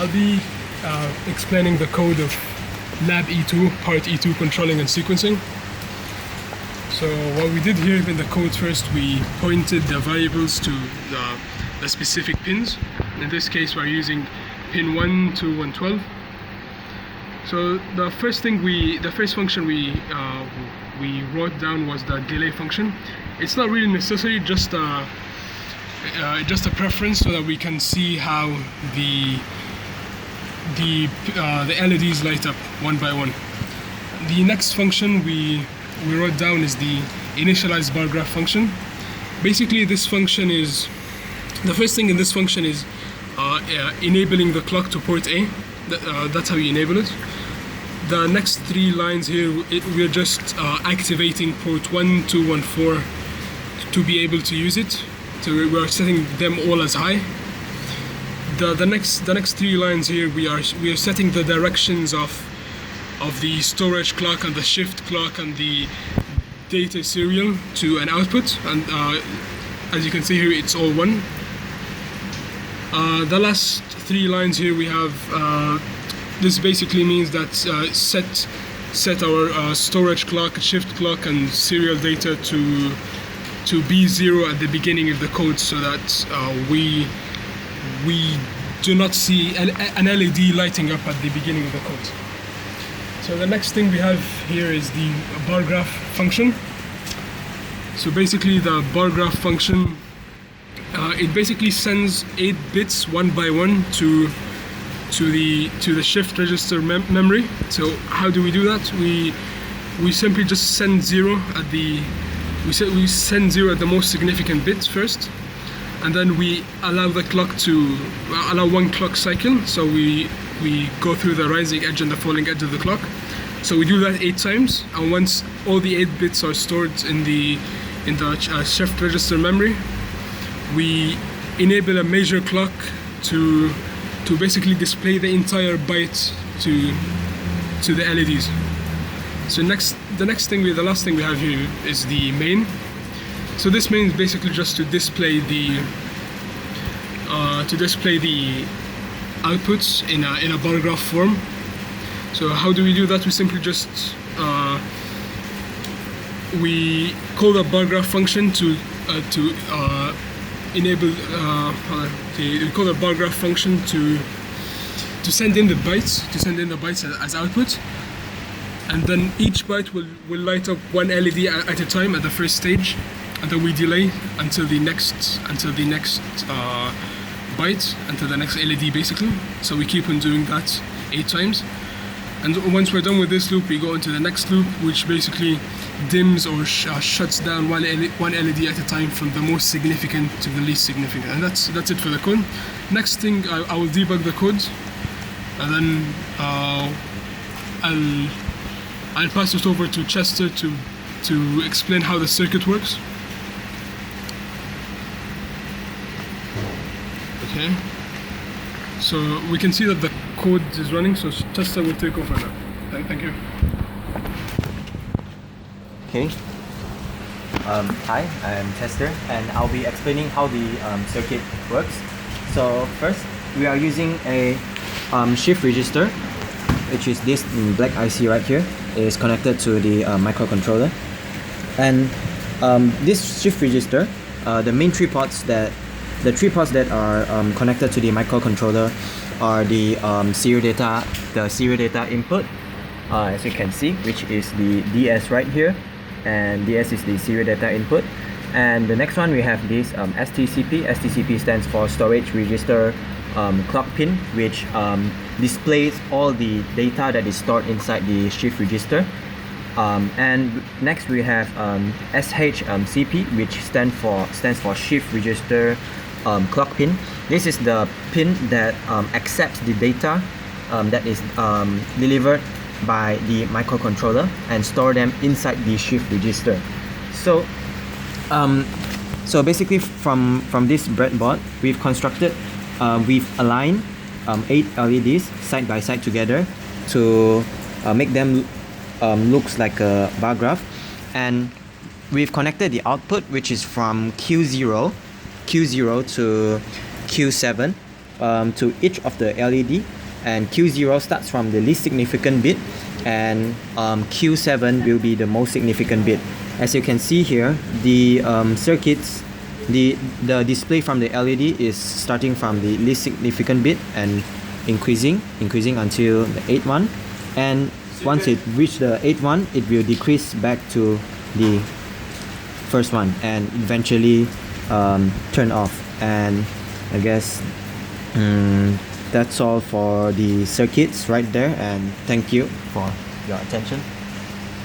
I'll be explaining the code of Lab E2, Part E2, Controlling and Sequencing. So what we did here in the code, first we pointed the variables to the specific pins. In this case we're using pin 1 to 112. So the first function we wrote down was the delay function. It's not really necessary, just a preference so that we can see how the LEDs light up one by one. The next function we wrote down is the initialize bar graph function. Basically, this function is the first thing in this function is enabling the clock to port A. That's how you enable it. The next three lines here, we're just activating port 1, 2, and 4 to be able to use it. So we're setting them all as high. The next three lines here, we are setting the directions of the storage clock and the shift clock and the data serial to an output, and as you can see here, it's all one. The last three lines here we have, this basically means that set our storage clock, shift clock, and serial data to be 0 at the beginning of the code, so that we do not see an LED lighting up at the beginning of the code. So the next thing we have here is the bar graph function. So basically the bar graph function, it basically sends 8 bits one by one to the shift register memory. So how do we do that? We simply just send 0 at the most significant bit first, and then we allow the clock to allow one clock cycle. So we go through the rising edge and the falling edge of the clock. So we do that 8 times, and once all the 8 bits are stored in the shift register memory, we enable a measure clock to basically display the entire byte to the LEDs. So the last thing we have here is the main. So this main is basically just to display the outputs in a bar graph form. So how do we do that? We simply just we call the bar graph function to enable we call the bar graph function to send in the bytes as output, and then each byte will light up one LED at a time at the first stage, and then we delay until the next byte, until the next LED basically. So we keep on doing that 8 times, and once we're done with this loop, we go into the next loop, which basically dims or shuts down one LED at a time, from the most significant to the least significant. And that's it for the code. Next thing, I will debug the code, and then I'll pass it over to Chester to explain how the circuit works. Okay, so we can see that the code is running, so Chester will take over now. Thank you. Okay. Hi, I'm Chester, and I'll be explaining how the circuit works. So first, we are using a shift register, which is this black IC right here. It is connected to the microcontroller, and this shift register, the main three ports that are connected to the microcontroller are the serial data input, as you can see, which is the DS right here, and DS is the serial data input. And the next one we have this STCP. STCP stands for storage register clock pin, which displays all the data that is stored inside the shift register. And next we have SHCP, which stands for shift register clock pin. This is the pin that accepts the data that is delivered by the microcontroller and store them inside the shift register. So basically from this breadboard, we've aligned 8 LEDs side by side together to make them looks like a bar graph, and we've connected the output, which is from Q0 to Q7, to each of the LED, and Q0 starts from the least significant bit, and Q7 will be the most significant bit. As you can see here, the circuits, the display from the LED is starting from the least significant bit and increasing until the 8th one, and once it reaches the 8th one, it will decrease back to the first one and eventually turn off. And I guess that's all for the circuits right there, and thank you for your attention.